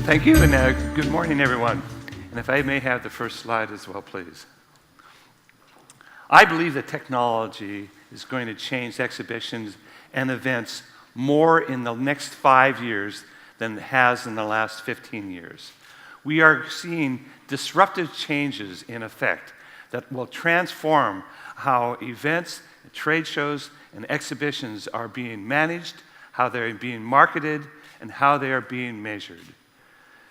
Thank you, and good morning, everyone. And if I may have the first slide as well, please. I believe that technology is going to change exhibitions and events more in the next 5 years than it has in the last 15 years. We are seeing disruptive changes in effect that will transform how events, trade shows, and exhibitions are being managed, how they're being marketed, and how they are being measured.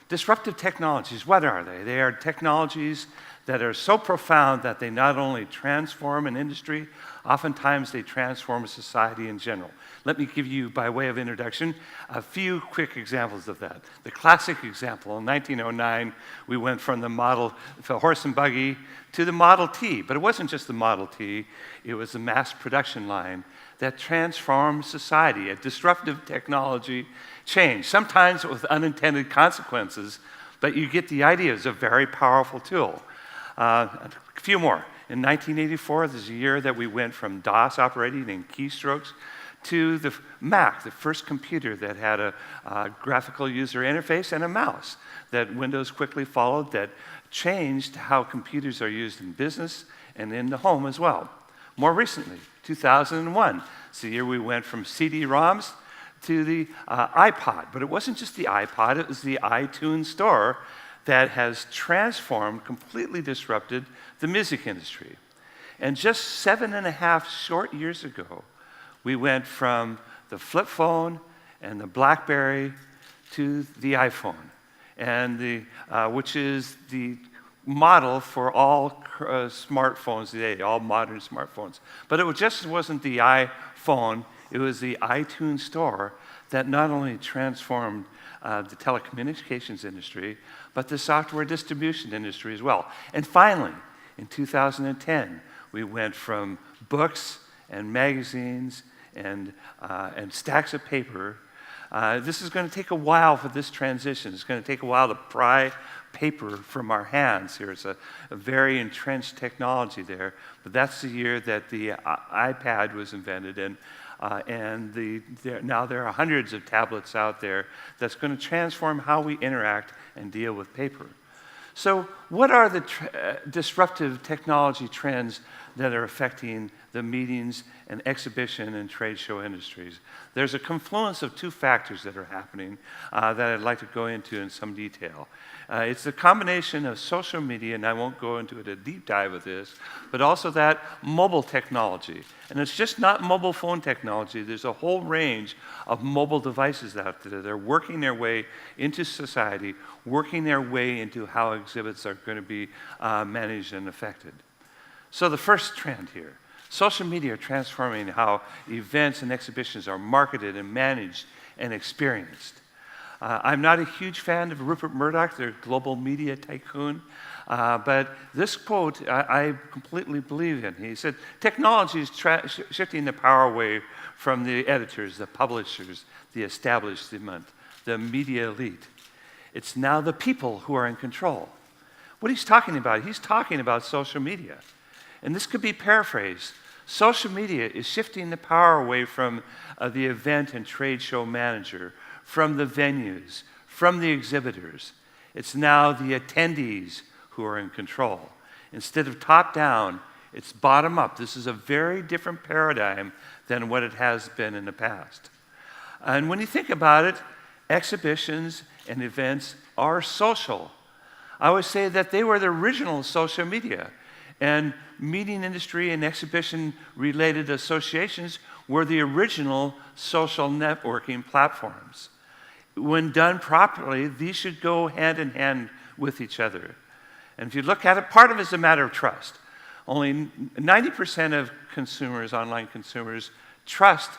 Disruptive technologies, what are they? They are technologies that are so profound that they not only transform an industry, oftentimes they transform a society in general. Let me give you, by way of introduction, a few quick examples of that. The classic example, in 1909, we went from the horse and buggy to the Model T. But it wasn't just the Model T, it was the mass production line that transformed society, a disruptive technology change, sometimes with unintended consequences, but you get the idea. It's a very powerful tool. A few more. In 1984, this is a year that we went from DOS operating in keystrokes to the Mac, the first computer that had a graphical user interface and a mouse that Windows quickly followed, that changed how computers are used in business and in the home as well. More recently, 2001, it's the year we went from CD-ROMs to the iPod. But it wasn't just the iPod, it was the iTunes Store that has transformed, completely disrupted the music industry. And just 7.5 short years ago, we went from the flip phone and the BlackBerry to the iPhone, and which is the model for all smartphones today, all modern smartphones. But it just wasn't the iPhone, it was the iTunes Store that not only transformed the telecommunications industry, but the software distribution industry as well. And finally, in 2010, we went from books and magazines and stacks of paper. This is going to take a while for this transition. It's going to take a while to pry paper from our hands here. It's a very entrenched technology there. But that's the year that the iPad was invented, and now there are hundreds of tablets out there that's going to transform how we interact and deal with paper. So what are the disruptive technology trends that are affecting the meetings and exhibition and trade show industries? There's a confluence of two factors that are happening that I'd like to go into in some detail. It's the combination of social media, and I won't go into it a deep dive of this, but also that mobile technology. And it's just not mobile phone technology. There's a whole range of mobile devices out there that are working their way into society, working their way into how exhibits are going to be managed and affected. So the first trend here, social media are transforming how events and exhibitions are marketed and managed and experienced. I'm not a huge fan of Rupert Murdoch, the global media tycoon, but this quote I completely believe in. He said, technology is shifting the power away from the editors, the publishers, the establishment, the media elite. It's now the people who are in control. What he's talking about, he's talking about social media. And this could be paraphrased. Social media is shifting the power away from the event and trade show manager, from the venues, from the exhibitors. It's now the attendees who are in control. Instead of top down, it's bottom up. This is a very different paradigm than what it has been in the past. And when you think about it, exhibitions and events are social. I would say that they were the original social media. And meeting industry and exhibition-related associations were the original social networking platforms. When done properly, these should go hand in hand with each other. And if you look at it, part of it is a matter of trust. Only 90% of consumers, online consumers, trust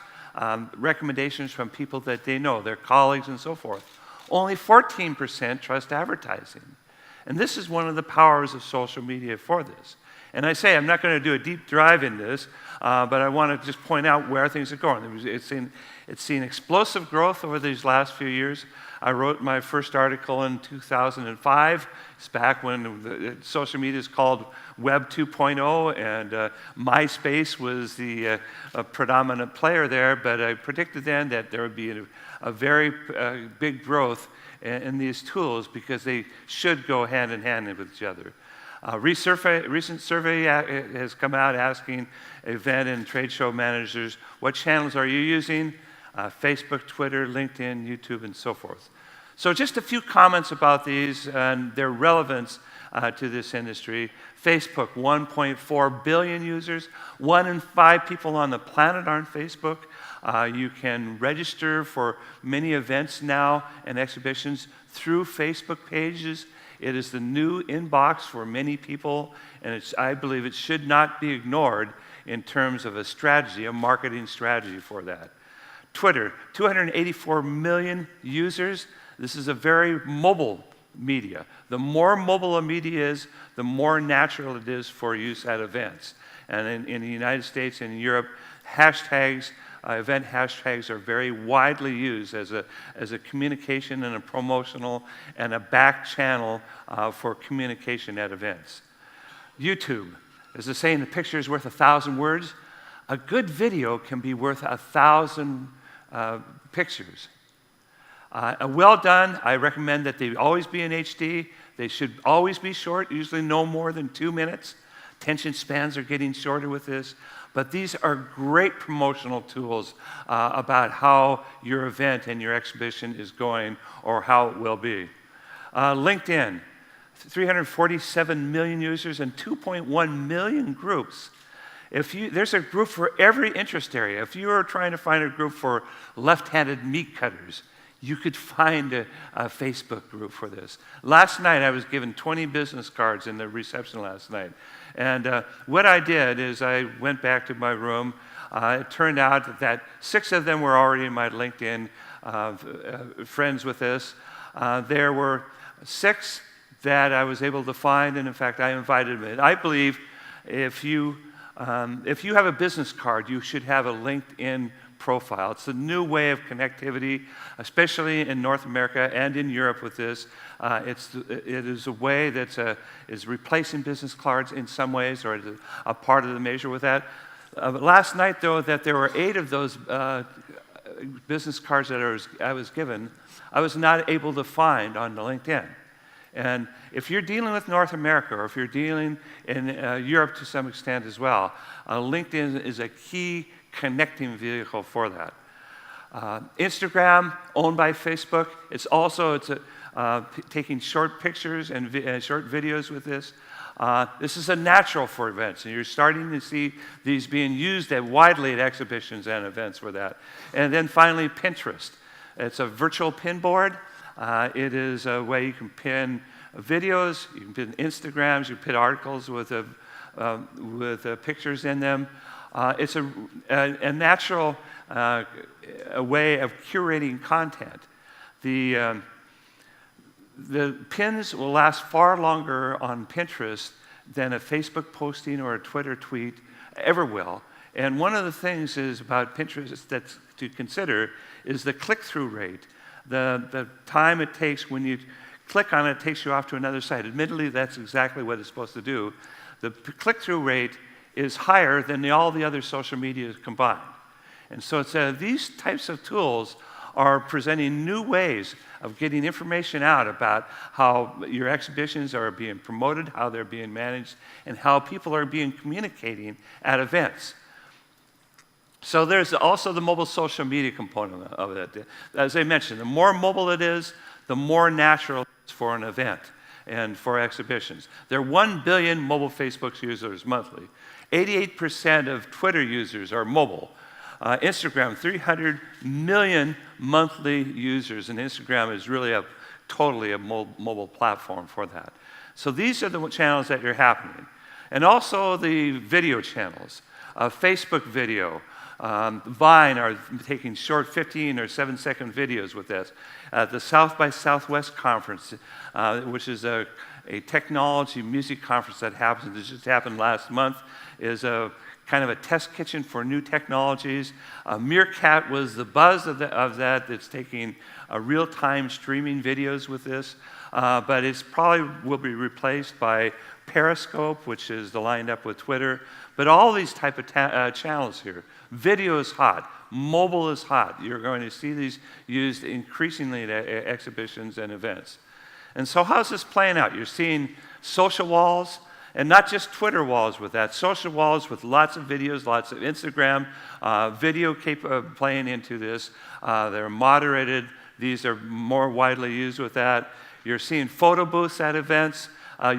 recommendations from people that they know, their colleagues and so forth. Only 14% trust advertising. And this is one of the powers of social media for this. And I say I'm not going to do a deep dive in this, but I want to just point out where things are going. It's seen explosive growth over these last few years. I wrote my first article in 2005. It's back when social media is called Web 2.0, and MySpace was the predominant player there, but I predicted then that there would be a very big growth in these tools because they should go hand in hand with each other. A recent survey has come out asking event and trade show managers, what channels are you using? Facebook, Twitter, LinkedIn, YouTube, and so forth. So just a few comments about these and their relevance to this industry. Facebook, 1.4 billion users. 1 in 5 people on the planet are on Facebook. You can register for many events now and exhibitions through Facebook pages. It is the new inbox for many people, and I believe it should not be ignored in terms of a strategy, a marketing strategy for that. Twitter, 284 million users. This is a very mobile media. The more mobile a media is, the more natural it is for use at events. And in the United States and in Europe, hashtags, event hashtags are very widely used as a communication and a promotional and a back channel for communication at events. YouTube, as they say, a picture is worth 1,000 words. A good video can be worth 1,000 pictures. Well done, I recommend that they always be in HD. They should always be short, usually no more than 2 minutes. Attention spans are getting shorter with this. But these are great promotional tools about how your event and your exhibition is going or how it will be. LinkedIn, 347 million users and 2.1 million groups. There's a group for every interest area. If you are trying to find a group for left-handed meat cutters, you could find a Facebook group for this. Last night, I was given 20 business cards in the reception last night. And what I did is I went back to my room. It turned out that 6 of them were already in my LinkedIn friends with this. There were 6 that I was able to find, and in fact, I invited them in. I believe if you have a business card, you should have a LinkedIn profile. It's a new way of connectivity, especially in North America and in Europe with this. It is a way that is replacing business cards in some ways, or a part of the measure with that. Last night, though, that there were 8 of those business cards that I was given, I was not able to find on the LinkedIn. And if you're dealing with North America, or if you're dealing in Europe to some extent as well, LinkedIn is a key connecting vehicle for that. Instagram, owned by Facebook, it's taking short pictures and short videos with this. This is a natural for events, and you're starting to see these being used widely at exhibitions and events for that. And then finally, Pinterest. It's a virtual pin board. It is a way you can pin videos, you can pin Instagrams, you can pin articles with pictures in them. It's a natural way of curating content. The pins will last far longer on Pinterest than a Facebook posting or a Twitter tweet ever will. And one of the things is about Pinterest that's to consider is the click-through rate. The time it takes when you click on it takes you off to another site. Admittedly, that's exactly what it's supposed to do. The click-through rate is higher than all the other social media combined. And so these types of tools are presenting new ways of getting information out about how your exhibitions are being promoted, how they're being managed, and how people are being communicating at events. So there's also the mobile social media component of it. As I mentioned, the more mobile it is, the more natural it is for an event and for exhibitions. There are 1 billion mobile Facebook users monthly. 88% of Twitter users are mobile. Instagram, 300 million monthly users, and Instagram is really totally a mobile platform for that. So these are the channels that are happening. And also the video channels. Facebook video, Vine are taking short 15 or 7-second videos with this. The South by Southwest conference, which is a technology music conference that just happened last month, is a kind of a test kitchen for new technologies. Meerkat was the buzz of that. It's taking real-time streaming videos with this, but it's probably will be replaced by Periscope, which is lined up with Twitter. But all these type of channels here, Video is hot. Mobile is hot. You're going to see these used increasingly at exhibitions and events. And so how's this playing out? You're seeing social walls, and not just Twitter walls with that, social walls with lots of videos, lots of Instagram video playing into this. They're moderated. These are more widely used with that. You're seeing photo booths at events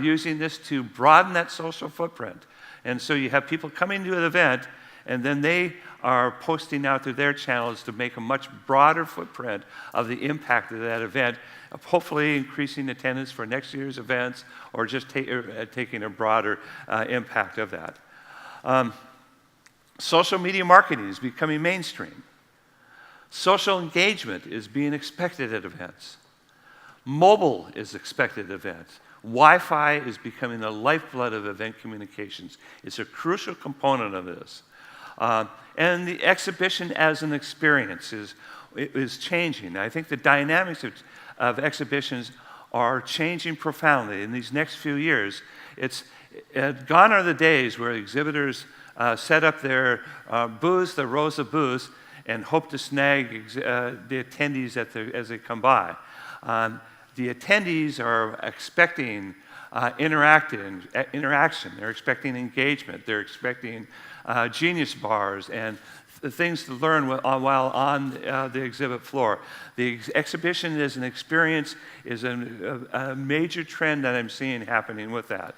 using this to broaden that social footprint. And so you have people coming to an event, and then they are posting out through their channels to make a much broader footprint of the impact of that event, hopefully increasing attendance for next year's events, or just taking a broader impact of that. Social media marketing is becoming mainstream. Social engagement is being expected at events. Mobile is expected at events. Wi-Fi is becoming the lifeblood of event communications. It's a crucial component of this. And the exhibition as an experience is changing. I think the dynamics of exhibitions are changing profoundly in these next few years. Gone are the days where exhibitors set up their booths, their rows of booths, and hope to snag the attendees as they come by. The attendees are expecting interaction. They're expecting engagement. They're expecting genius bars and things to learn while on the exhibit floor. The exhibition as an experience is a major trend that I'm seeing happening with that.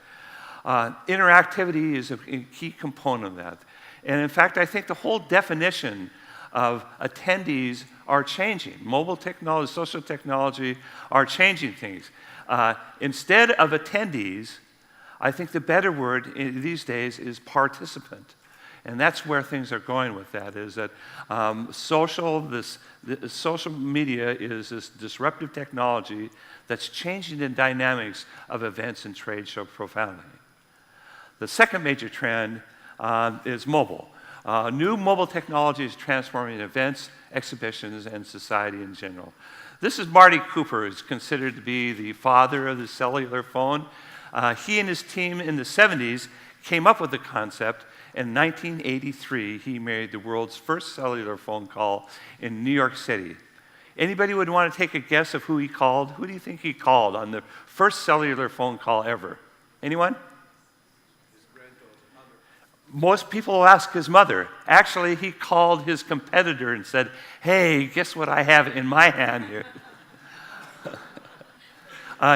Interactivity is a key component of that. And in fact, I think the whole definition of attendees are changing. Mobile technology, social technology are changing things. Instead of attendees, I think the better word these days is participant. And that's where things are going with that, is that social media is this disruptive technology that's changing the dynamics of events and trade show profoundly. The second major trend is mobile. New mobile technology is transforming events, exhibitions, and society in general. This is Marty Cooper, who's considered to be the father of the cellular phone. He and his team in the 70s came up with the concept. In 1983, he made the world's first cellular phone call in New York City. Anybody would want to take a guess of who he called? Who do you think he called on the first cellular phone call ever? Anyone? Most people ask his mother. Actually, he called his competitor and said, "Hey, guess what I have in my hand here?"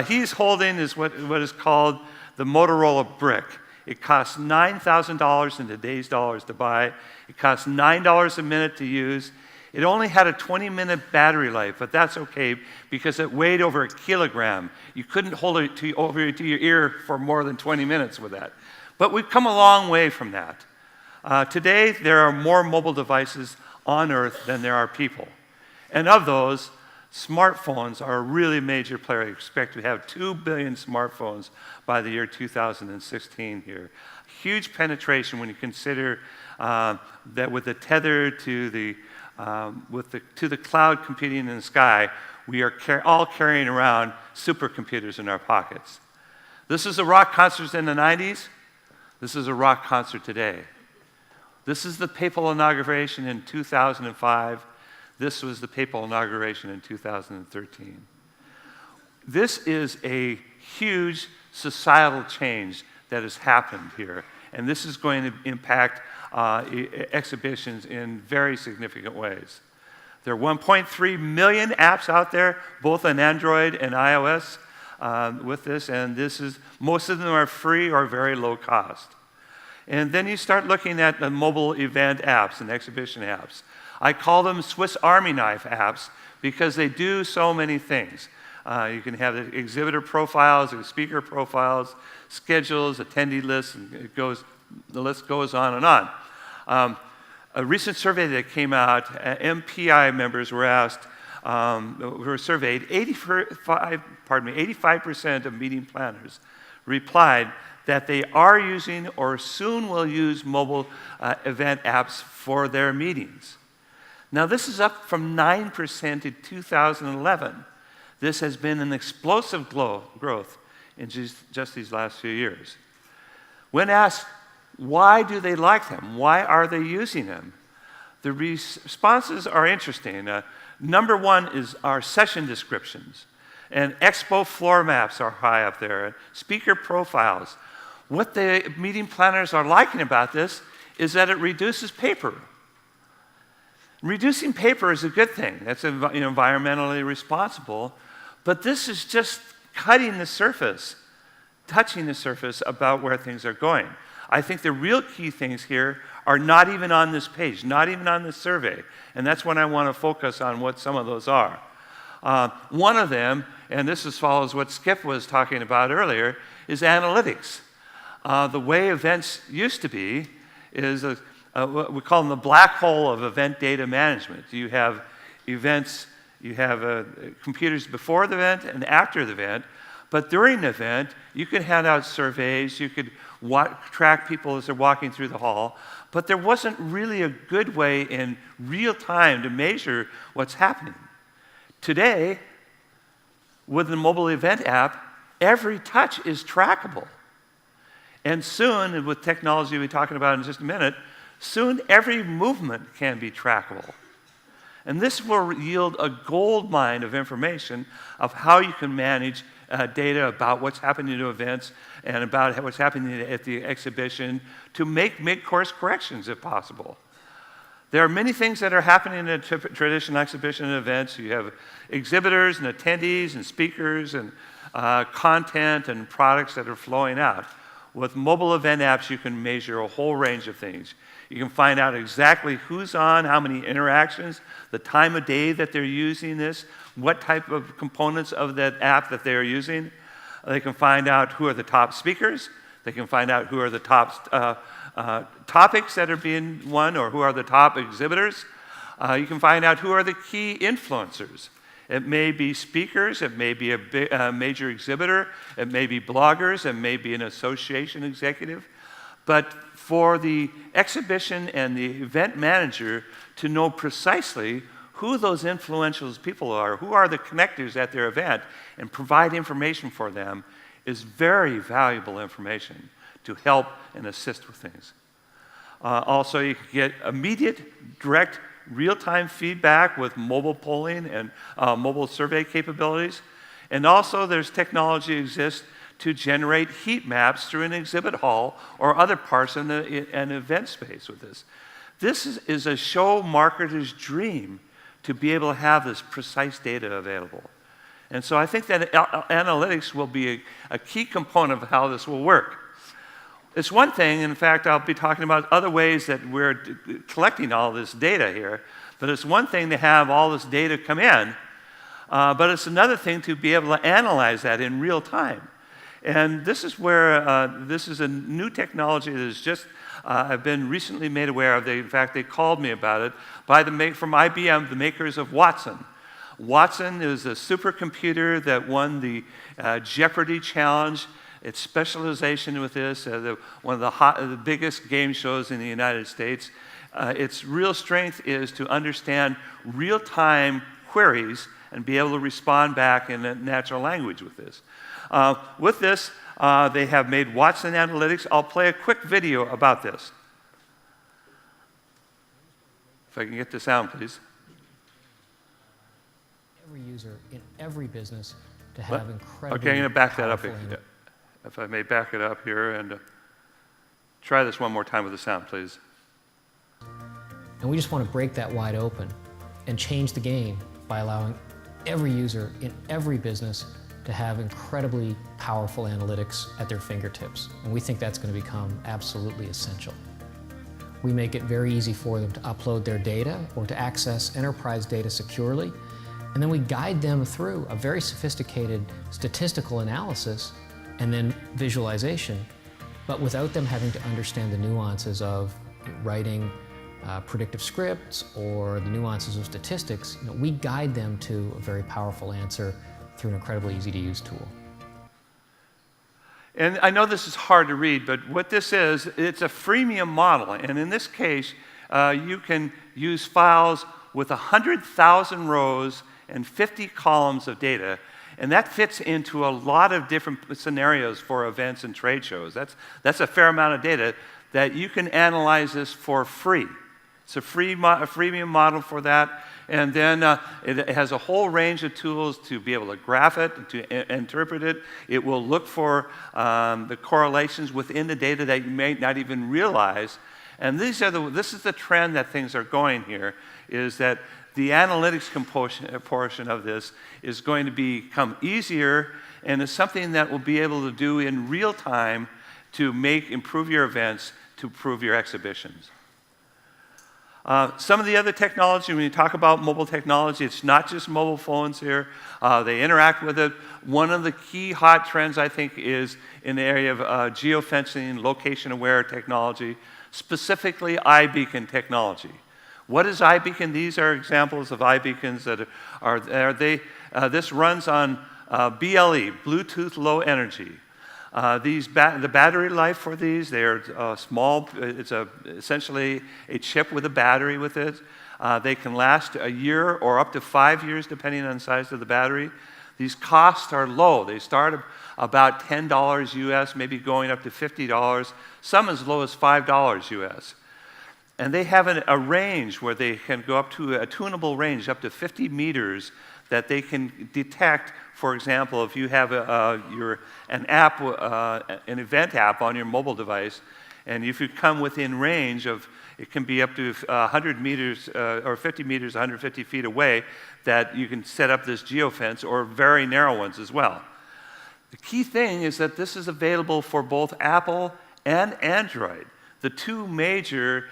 He's holding what is called the Motorola Brick. It costs $9,000 in today's dollars to buy. It costs $9 a minute to use. It only had a 20-minute battery life, but that's okay because it weighed over a kilogram. You couldn't hold it over to your ear for more than 20 minutes with that. But we've come a long way from that. Today, there are more mobile devices on Earth than there are people. And of those, smartphones are a really major player. We expect to have 2 billion smartphones by the year 2016 here. Huge penetration when you consider that with the tether to the cloud computing in the sky, we are all carrying around supercomputers in our pockets. This is a rock concert in the 90s. This is a rock concert today. This is the papal inauguration in 2005. This was the papal inauguration in 2013. This is a huge societal change that has happened here, and this is going to impact exhibitions in very significant ways. There are 1.3 million apps out there, both on Android and iOS, with this, and most of them are free or very low cost. And then you start looking at the mobile event apps and exhibition apps. I call them Swiss Army knife apps because they do so many things. You can have the exhibitor profiles, the speaker profiles, schedules, attendee lists, and the list goes on and on. A recent survey that came out, MPI members were asked, were surveyed, 85% of meeting planners replied that they are using or soon will use mobile event apps for their meetings. Now, this is up from 9% in 2011. This has been an explosive growth in just these last few years. When asked, why do they like them? Why are they using them? The responses are interesting. Number one is our session descriptions. And expo floor maps are high up there. Speaker profiles. What the meeting planners are liking about this is that it reduces paper. Reducing paper is a good thing. That's environmentally responsible. But this is just cutting the surface, touching the surface about where things are going. I think the real key things here are not even on this page, not even on this survey. And that's when I want to focus on what some of those are. One of them, and this follows what Skip was talking about earlier, is analytics. The way events used to be is, we call them the black hole of event data management. You have events, you have computers before the event and after the event, but during the event, you could hand out surveys, you could track people as they're walking through the hall, but there wasn't really a good way in real time to measure what's happening. Today, with the mobile event app, every touch is trackable. And soon, and with technology we'll be talking about in just a minute, soon every movement can be trackable. And this will yield a gold mine of information of how you can manage data about what's happening to events and about what's happening at the exhibition to make mid-course corrections if possible. There are many things that are happening at traditional exhibition and events. You have exhibitors and attendees and speakers and content and products that are flowing out. With mobile event apps, you can measure a whole range of things. You can find out exactly who's on, how many interactions, the time of day that they're using this, what type of components of that app that they're using. They can find out who are the top speakers. They can find out who are the top topics that are being won or who are the top exhibitors. You can find out who are the key influencers. It may be speakers, it may be a major exhibitor, it may be bloggers, it may be an association executive. But for the exhibition and the event manager to know precisely who those influential people are, who are the connectors at their event, and provide information for them is very valuable information to help and assist with things. Also, you can get immediate, direct, real-time feedback with mobile polling and mobile survey capabilities. And also, there's technology exists to generate heat maps through an exhibit hall or other parts in an event space with this. This is a show marketer's dream to be able to have this precise data available. And so I think that analytics will be a key component of how this will work. It's one thing, in fact, I'll be talking about other ways that we're collecting all this data here, but it's one thing to have all this data come in, but it's another thing to be able to analyze that in real time. And this is where this is a new technology that is just I've been recently made aware of. In fact, they called me about it from IBM, the makers of Watson. Watson is a supercomputer that won the Jeopardy challenge. Its specialization with this, one of the biggest game shows in the United States. Its real strength is to understand real-time queries and be able to respond back in a natural language with this. With this, they have made Watson Analytics. I'll play a quick video about this. If I can get the sound, please. Every user in every business to have incredible. Okay, I'm going to back that up. If I may back it up here and try this one more time with the sound, please. And we just want to break that wide open and change the game by allowing every user in every business to have incredibly powerful analytics at their fingertips. And we think that's going to become absolutely essential. We make it very easy for them to upload their data or to access enterprise data securely. And then we guide them through a very sophisticated statistical analysis and then visualization, but without them having to understand the nuances of writing predictive scripts or the nuances of statistics. We guide them to a very powerful answer through an incredibly easy-to-use tool. And I know this is hard to read, but what this is, it's a freemium model. And in this case, you can use files with 100,000 rows and 50 columns of data. And that fits into a lot of different scenarios for events and trade shows. That's a fair amount of data that you can analyze this for free. It's a freemium model for that. And then it has a whole range of tools to be able to graph it, to interpret it. It will look for the correlations within the data that you may not even realize. And this is the trend that things are going here, is that the analytics portion of this is going to become easier, and is something that we'll be able to do in real time to improve your events, to improve your exhibitions. Some of the other technology, when you talk about mobile technology, it's not just mobile phones here. They interact with it. One of the key hot trends, I think, is in the area of geofencing, location-aware technology, specifically iBeacon technology. What is iBeacon? These are examples of iBeacons that are there. This runs on BLE, Bluetooth Low Energy. The battery life for these, they're small. It's essentially a chip with a battery with it. They can last a year or up to 5 years, depending on the size of the battery. These costs are low. They start about $10 US, maybe going up to $50, some as low as $5 US. And they have a range where they can go up to a tunable range, up to 50 meters, that they can detect. For example, if you have an event app on your mobile device, and if you come within range of, it can be up to 100 meters or 50 meters, 150 feet away, that you can set up this geofence, or very narrow ones as well. The key thing is that this is available for both Apple and Android, the two major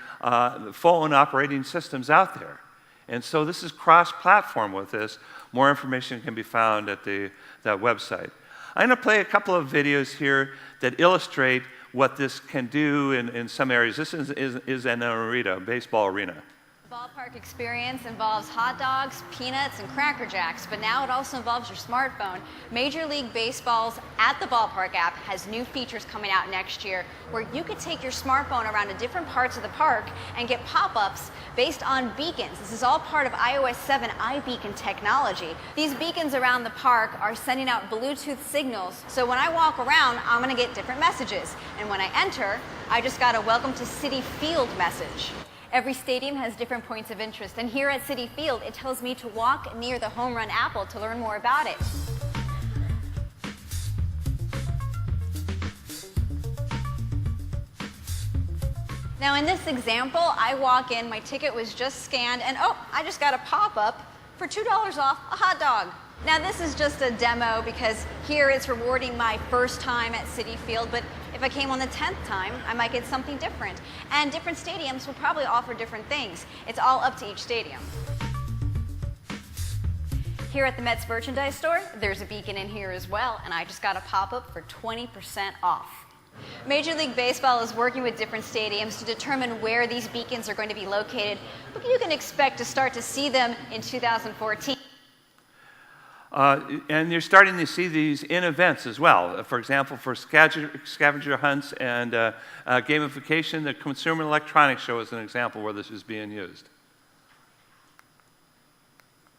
phone operating systems out there. And so this is cross-platform with this. More information can be found at that website. I'm going to play a couple of videos here that illustrate what this can do in some areas. This is an arena, a baseball arena. The ballpark experience involves hot dogs, peanuts, and Cracker Jacks, but now it also involves your smartphone. Major League Baseball's At the Ballpark app has new features coming out next year where you could take your smartphone around to different parts of the park and get pop-ups based on beacons. This is all part of iOS 7 iBeacon technology. These beacons around the park are sending out Bluetooth signals, so when I walk around, I'm going to get different messages. And when I enter, I just got a Welcome to Citi Field message. Every stadium has different points of interest, and here at Citi Field, it tells me to walk near the home run apple to learn more about it. Now in this example, I walk in, my ticket was just scanned, and oh, I just got a pop-up for $2 off a hot dog. Now this is just a demo because here it's rewarding my first time at Citi Field, but if I came on the 10th time, I might get something different. And different stadiums will probably offer different things. It's all up to each stadium. Here at the Mets merchandise store, there's a beacon in here as well, and I just got a pop-up for 20% off. Major League Baseball is working with different stadiums to determine where these beacons are going to be located, but you can expect to start to see them in 2014. And you're starting to see these in events as well. For example, for scavenger hunts and gamification, the Consumer Electronics Show is an example where this is being used.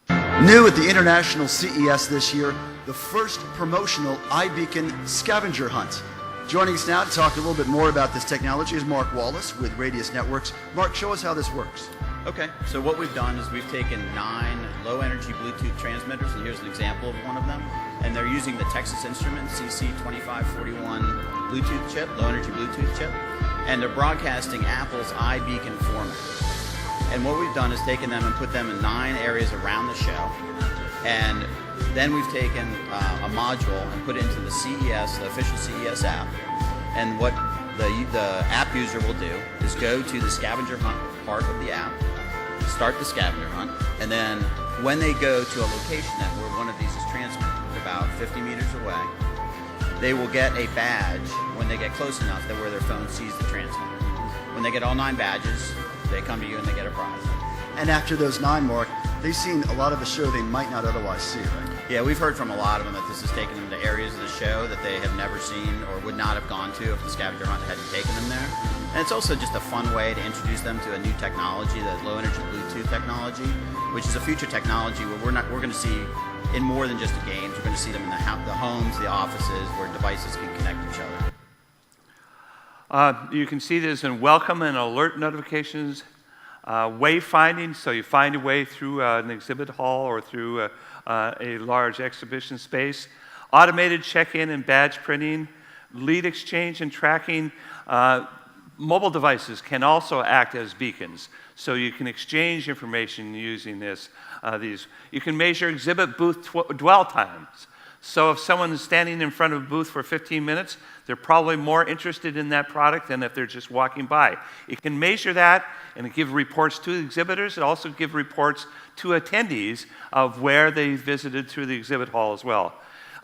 New at the International CES this year, the first promotional iBeacon scavenger hunt. Joining us now to talk a little bit more about this technology is Mark Wallace with Radius Networks. Mark, show us how this works. Okay, so what we've done is we've taken 9 low-energy Bluetooth transmitters, and here's an example of one of them. And they're using the Texas Instruments CC2541 Bluetooth chip, low-energy Bluetooth chip, and they're broadcasting Apple's iBeacon format. And what we've done is taken them and put them in 9 areas around the show, and then we've taken a module and put it into the CES, the official CES app. And what the app user will do is go to the scavenger hunt part of the app, start the scavenger hunt, and then when they go to a location that where one of these is transmitted, about 50 meters away, they will get a badge when they get close enough that where their phone sees the transmitter. When they get all 9 badges, they come to you and they get a prize. And after those 9, Mark, they've seen a lot of the show they might not otherwise see, right? Yeah, we've heard from a lot of them that this has taken them to areas of the show that they have never seen or would not have gone to if the scavenger hunt hadn't taken them there. And it's also just a fun way to introduce them to a new technology, the low-energy Bluetooth technology, which is a future technology where we're going to see in more than just the games. We're going to see them in the homes, the offices, where devices can connect each other. You can see this in welcome and alert notifications. Wayfinding, so you find your way through an exhibit hall or through a large exhibition space. Automated check-in and badge printing. Lead exchange and tracking. Mobile devices can also act as beacons, so you can exchange information using these. You can measure exhibit booth dwell times. So if someone is standing in front of a booth for 15 minutes, they're probably more interested in that product than if they're just walking by. It can measure that, and it gives reports to exhibitors. It also gives reports to attendees of where they visited through the exhibit hall as well.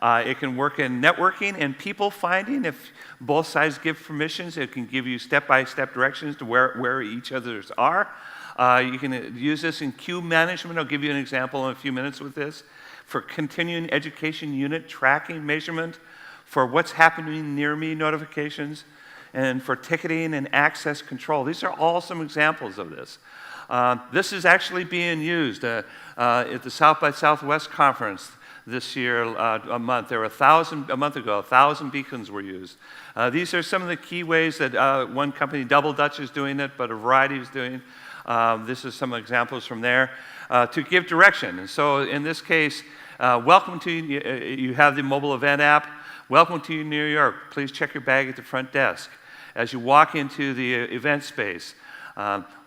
It can work in networking and people finding. If both sides give permissions, it can give you step-by-step directions to where each others are. You can use this in queue management. I'll give you an example in a few minutes with this. For continuing education unit tracking measurement, for what's happening near me notifications, and for ticketing and access control. These are all some examples of this. This is actually being used at the South by Southwest conference this year, a month. There were a month ago, 1,000 beacons were used. These are some of the key ways that one company, Double Dutch, is doing it, but a variety is doing. This is some examples from there. To give direction. And so in this case, welcome to, you have the mobile event app. Welcome to New York. Please check your bag at the front desk. As you walk into the event space,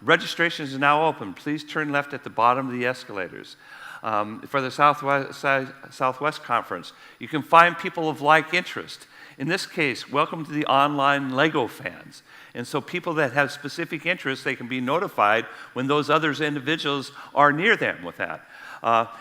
registration is now open. Please turn left at the bottom of the escalators. For the Southwest Conference, you can find people of like interest. In this case, welcome to the online Lego fans. And so people that have specific interests, they can be notified when those other individuals are near them with that.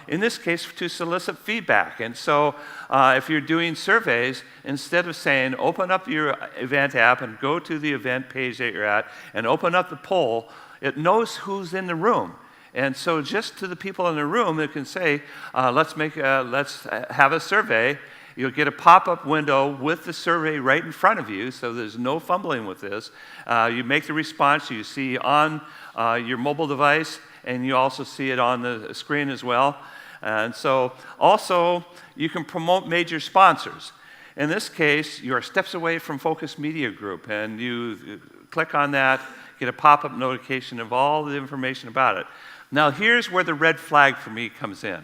In this case, to solicit feedback. And so if you're doing surveys, instead of saying, open up your event app and go to the event page that you're at and open up the poll, it knows who's in the room. And so just to the people in the room, it can say, let's have a survey. You'll get a pop-up window with the survey right in front of you, so there's no fumbling with this. You make the response you see on your mobile device, and you also see it on the screen as well. And so also, you can promote major sponsors. In this case, you are steps away from Focus Media Group, and you click on that, get a pop-up notification of all the information about it. Now, here's where the red flag for me comes in.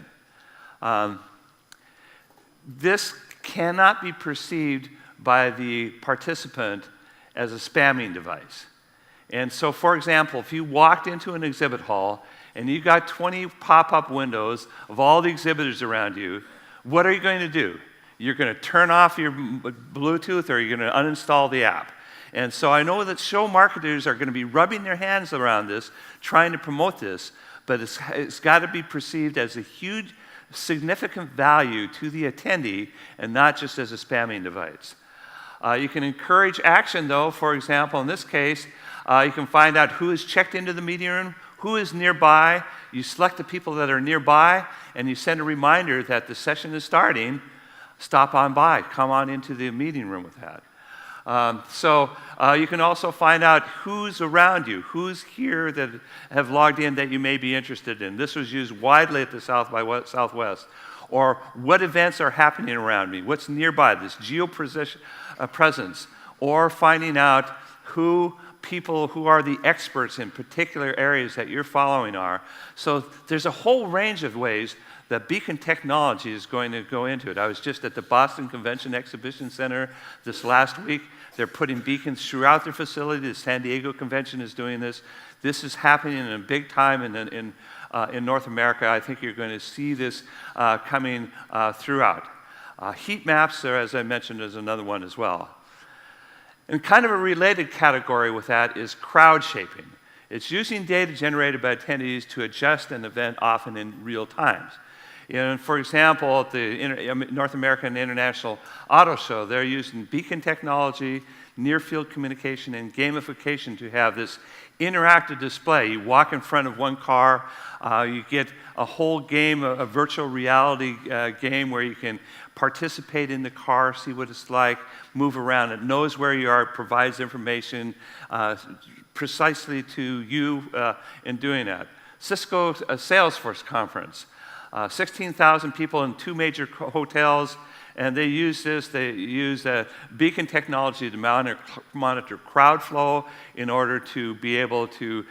This cannot be perceived by the participant as a spamming device. And so, for example, if you walked into an exhibit hall and you got 20 pop-up windows of all the exhibitors around you, what are you going to do? You're going to turn off your Bluetooth, or you're going to uninstall the app. And so I know that show marketers are going to be rubbing their hands around this, trying to promote this, but it's got to be perceived as a huge, significant value to the attendee and not just as a spamming device. You can encourage action, though. For example, in this case, you can find out who is checked into the meeting room, who is nearby. You select the people that are nearby, and you send a reminder that the session is starting. Stop on by. Come on into the meeting room with that. You can also find out who's around you, who's here that have logged in that you may be interested in. This was used widely at the South by Southwest. Or what events are happening around me, what's nearby, this presence. Or finding out who people who are the experts in particular areas that you're following are. So there's a whole range of ways that beacon technology is going to go into it. I was just at the Boston Convention Exhibition Center this last week. They're putting beacons throughout their facility. The San Diego Convention is doing this. This is happening in a big time in North America. I think you're going to see this coming throughout. Heat maps, as I mentioned, is another one as well. And kind of a related category with that is crowd shaping. It's using data generated by attendees to adjust an event often in real times. And for example, at the North American International Auto Show, they're using beacon technology, near-field communication, and gamification to have this interactive display. You walk in front of one car, you get a whole game, a virtual reality game where you can participate in the car, see what it's like, move around. It knows where you are, it provides information precisely to you in doing that. Cisco Salesforce Conference. 16,000 people in 2 major hotels, And they use this, they use beacon technology to monitor crowd flow in order to be able to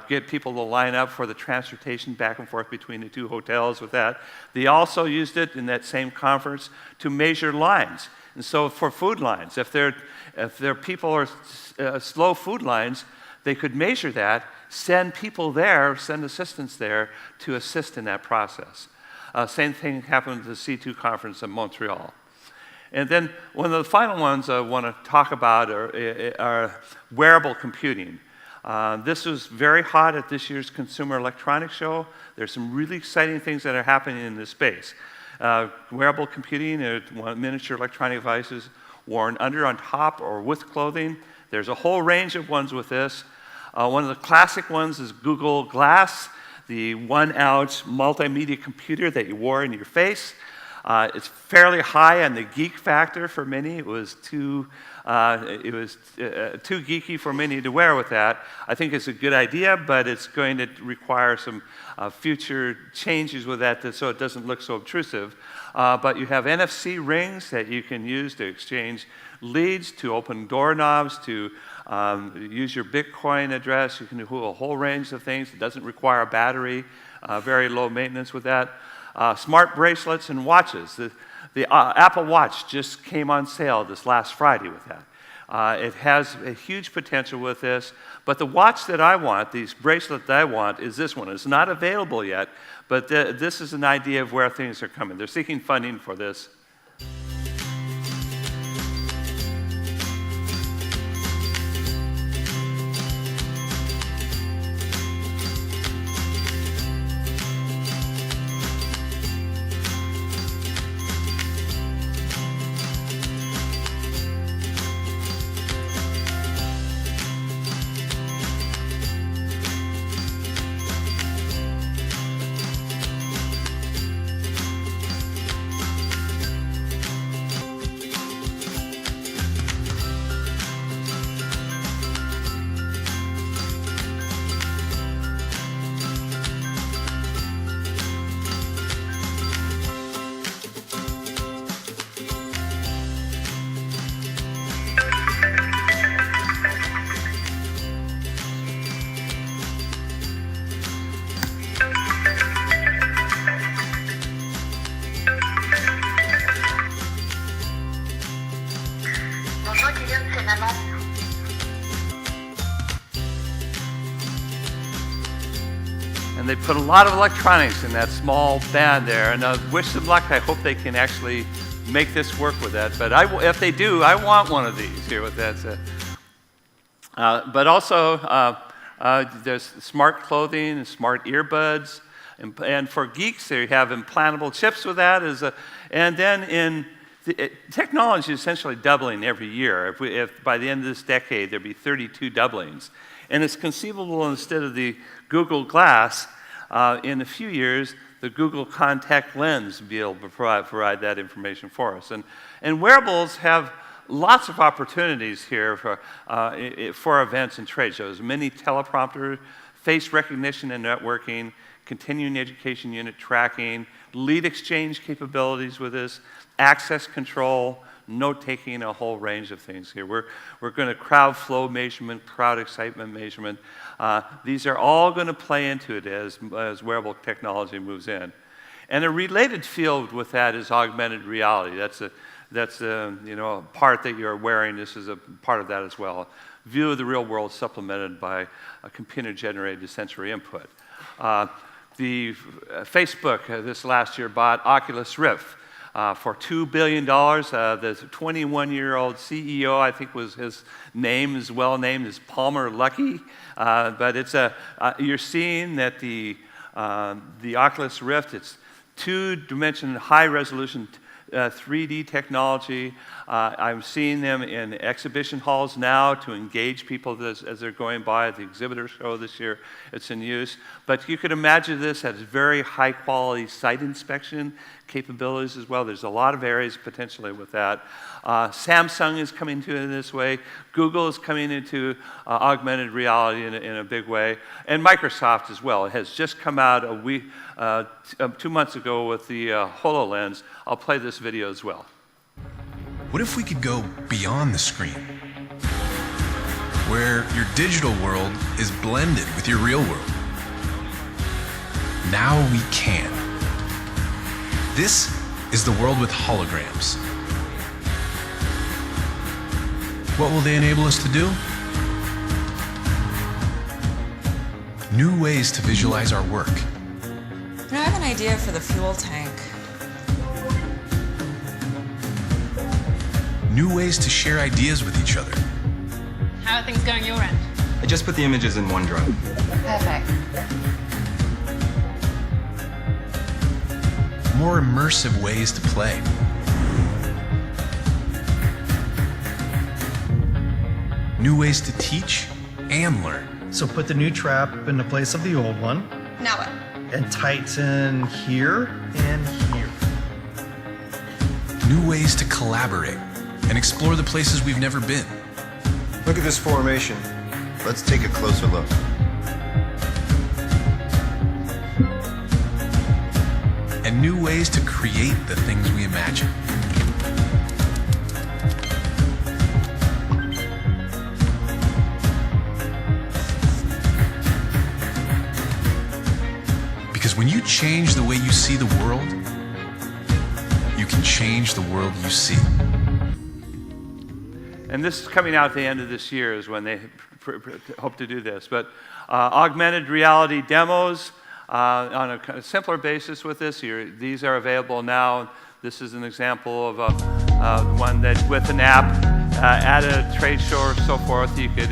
get people to line up for the transportation back and forth between the two hotels with that. They also used it in that same conference to measure lines. And so for food lines, if their people are slow food lines, they could measure that, send people there, send assistants there to assist in that process. Same thing happened at the C2 conference in Montreal. And then one of the final ones I want to talk about are wearable computing. This was very hot at this year's Consumer Electronics Show. There's some really exciting things that are happening in this space. Wearable computing are miniature electronic devices worn under, on top, or with clothing. There's a whole range of ones with this. One of the classic ones is Google Glass, the 1-ounce multimedia computer that you wore in your face. It's fairly high on the geek factor for many. It was too geeky for many to wear with that. I think it's a good idea, but it's going to require some future changes with that so it doesn't look so obtrusive. But you have NFC rings that you can use to exchange leads, to open doorknobs, to use your Bitcoin address. You can do a whole range of things. It doesn't require a battery, very low maintenance with that. Smart bracelets and watches. The Apple Watch just came on sale this last Friday with that. It has a huge potential with this, but the watch that I want, these bracelets that I want, is this one. It's not available yet, but this is an idea of where things are coming. They're seeking funding for this. And they put a lot of electronics in that small band there, and I wish them luck. I hope they can actually make this work with that. But if they do, I want one of these here with that. But also, there's smart clothing and smart earbuds. And for geeks, they have implantable chips with that. And then technology is essentially doubling every year. If by the end of this decade, there'd be 32 doublings. And it's conceivable, instead of the Google Glass, in a few years, the Google Contact Lens will be able to provide that information for us. And wearables have lots of opportunities here for events and trade shows. Mini teleprompter, face recognition and networking, continuing education unit tracking, lead exchange capabilities with this, access control, note-taking, a whole range of things here. We're going to crowd flow measurement, crowd excitement measurement. These are all going to play into it as wearable technology moves in. And a related field with that is augmented reality. That's a part that you're wearing. This is a part of that as well. View of the real world supplemented by a computer-generated sensory input. Facebook this last year bought Oculus Rift for $2 billion. The 21-year-old CEO, I think his name is well named, is Palmer Luckey. But you're seeing that the Oculus Rift, it's two-dimensional, high-resolution 3D technology. I'm seeing them in exhibition halls now to engage people as they're going by at the exhibitor show this year. It's in use. But you could imagine this as very high-quality site inspection capabilities as well. There's a lot of areas potentially with that. Samsung is coming to it in this way. Google is coming into augmented reality in a big way. And Microsoft as well. It has just come out 2 months ago with the HoloLens. I'll play this video as well. What if we could go beyond the screen? Where your digital world is blended with your real world. Now we can. This is the world with holograms. What will they enable us to do? New ways to visualize our work. I have an idea for the fuel tank. New ways to share ideas with each other. How are things going your end? I just put the images in OneDrive. Perfect. More immersive ways to play. New ways to teach and learn. So put the new trap in the place of the old one. Now what? And tighten here and here. New ways to collaborate and explore the places we've never been. Look at this formation. Let's take a closer look. And new ways to create the things we imagine. Because when you change the way you see the world, you can change the world you see. And this is coming out at the end of this year is when they hope to do this. But augmented reality demos on a kind of simpler basis with this. These are available now. This is an example of one that with an app at a trade show or so forth, you could,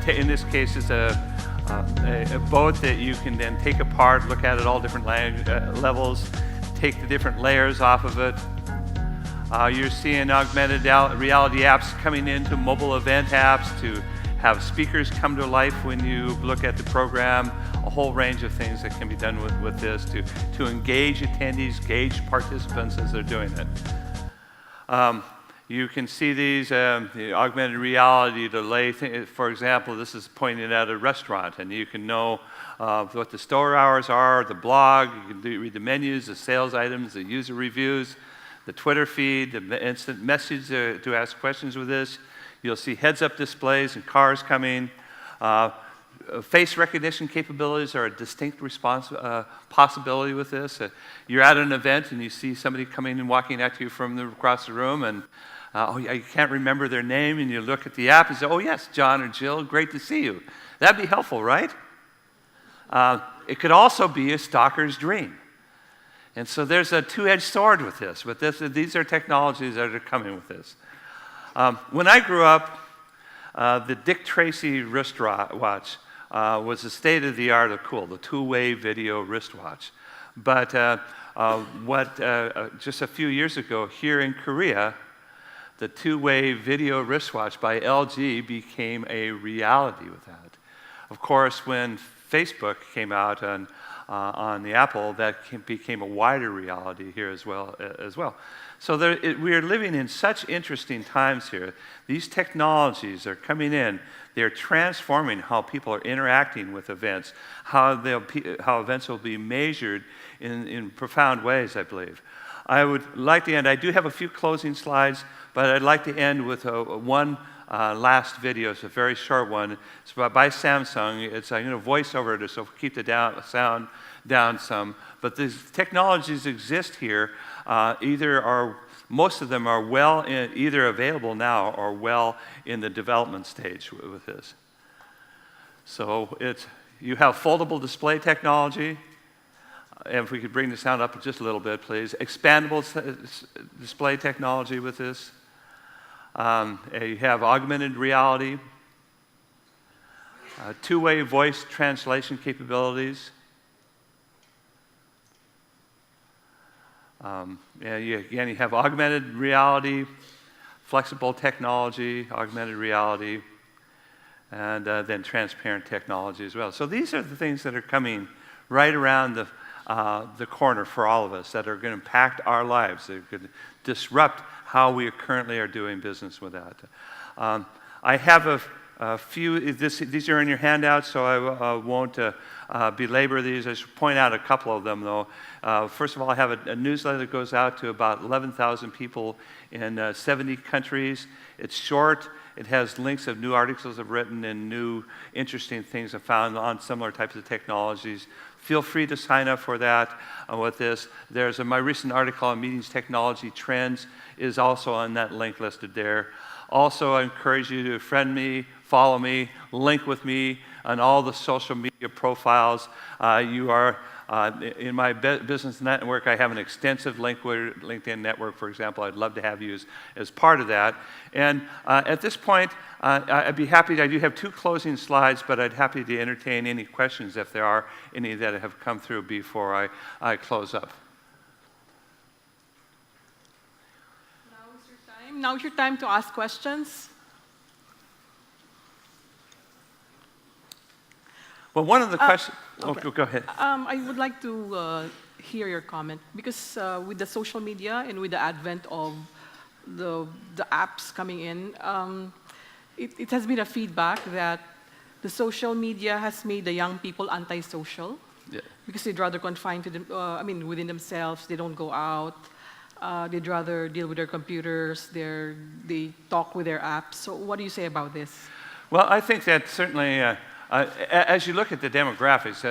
in this case, it's a boat that you can then take apart, look at all different levels, take the different layers off of it. You're seeing augmented reality apps coming into mobile event apps to have speakers come to life when you look at the program, a whole range of things that can be done with this to engage attendees, gauge participants as they're doing it. You can see these, the augmented reality delay. For example, this is pointing at a restaurant, and you can know what the store hours are, the blog, you can read the menus, the sales items, the user reviews, the Twitter feed, the instant message to ask questions with this. You'll see heads-up displays and cars coming. Face recognition capabilities are a distinct possibility with this. You're at an event and you see somebody coming and walking at you from across the room, and you can't remember their name, and you look at the app and say, oh yes, John or Jill, great to see you. That'd be helpful, right? It could also be a stalker's dream. And so there's a two-edged sword with this. These are technologies that are coming with this. When I grew up, the Dick Tracy wristwatch was the state-of-the-art of cool, the two-way video wristwatch. But just a few years ago here in Korea, the two-way video wristwatch by LG became a reality with that. Of course, when Facebook came out on the Apple, that became a wider reality here as well. So we are living in such interesting times here. These technologies are coming in. They're transforming how people are interacting with events, how events will be measured in profound ways, I believe. I would like to end. I do have a few closing slides, but I'd like to end with one last video. It's a very short one. It's by Samsung. I'm going to voice over it, so keep the sound down some. But these technologies exist here. Most of them are either available now or well in the development stage with this. So you have foldable display technology. And if we could bring the sound up just a little bit, please. Expandable display technology with this. You have augmented reality. Two-way voice translation capabilities. You have augmented reality, flexible technology, augmented reality, and then transparent technology as well. So these are the things that are coming right around the corner for all of us that are going to impact our lives. They're going to disrupt how we currently are doing business with that. I have These are in your handouts, so I won't belabor these. I should point out a couple of them, though. First of all, I have a newsletter that goes out to about 11,000 people in 70 countries. It's short. It has links of new articles I've written and new interesting things I've found on similar types of technologies. Feel free to sign up for that with this. There's my recent article on meetings technology trends is also on that link listed there. Also, I encourage you to friend me, follow me, link with me on all the social media profiles. You are in my business network. I have an extensive LinkedIn network, for example. I'd love to have you as part of that. And at this point, I'd be happy. I do have 2 closing slides, but I'd happy to entertain any questions if there are any that have come through before I close up. Now is your time to ask questions. Well, one of the questions... Okay. Oh, go ahead. I would like to hear your comment, because with the social media and with the advent of the apps coming in, it has been a feedback that the social media has made the young people antisocial, because they'd rather confine to them, within themselves. They don't go out. They'd rather deal with their computers. They talk with their apps. So what do you say about this? Well, I think that certainly, as you look at the demographics,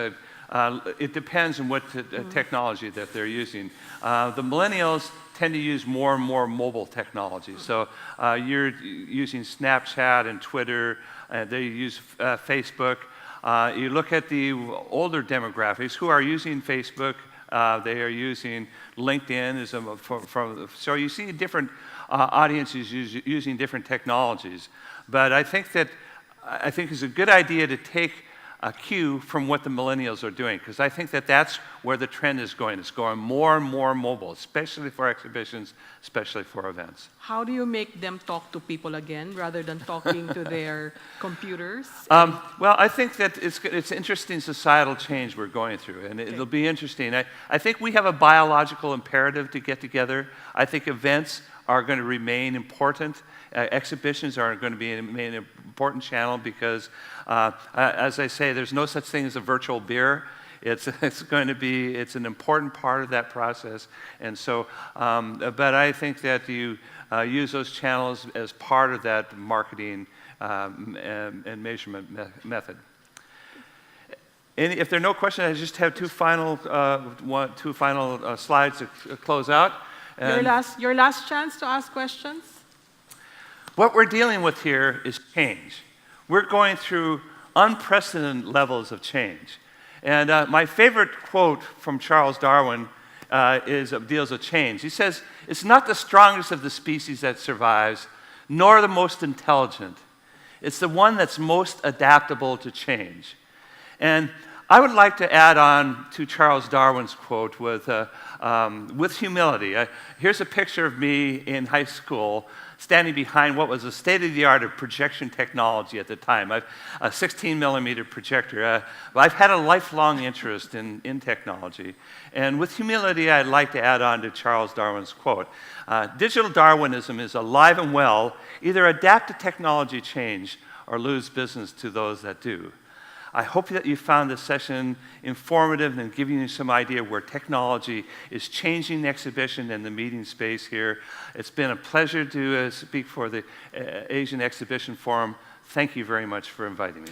it depends on what technology that they're using. The millennials tend to use more and more mobile technology. So you're using Snapchat and Twitter. They use Facebook. You look at the older demographics who are using Facebook. They are using LinkedIn so you see different audiences using different technologies. But I think it's a good idea to take a cue from what the millennials are doing, because I think that that's where the trend is going. It's going more and more mobile, especially for exhibitions, especially for events. How do you make them talk to people again rather than talking to their computers? Well, I think that it's interesting societal change we're going through, and it'll be interesting. I think we have a biological imperative to get together. I think events are going to remain important. Exhibitions are going to be an important channel because, as I say, there's no such thing as a virtual beer. It's an important part of that process. And so, but I think that you use those channels as part of that marketing and measurement method. And if there are no questions, I just have two final slides to close out. Your last chance to ask questions. What we're dealing with here is change. We're going through unprecedented levels of change. And my favorite quote from Charles Darwin deals with change. He says, "It's not the strongest of the species that survives, nor the most intelligent. It's the one that's most adaptable to change." And I would like to add on to Charles Darwin's quote with humility. Here's a picture of me in high school standing behind what was a state-of-the-art of projection technology at the time. A 16-millimeter projector. I've had a lifelong interest in technology. And with humility, I'd like to add on to Charles Darwin's quote. Digital Darwinism is alive and well. Either adapt to technology change or lose business to those that do. I hope that you found this session informative and giving you some idea where technology is changing the exhibition and the meeting space here. It's been a pleasure to speak for the Asian Exhibition Forum. Thank you very much for inviting me.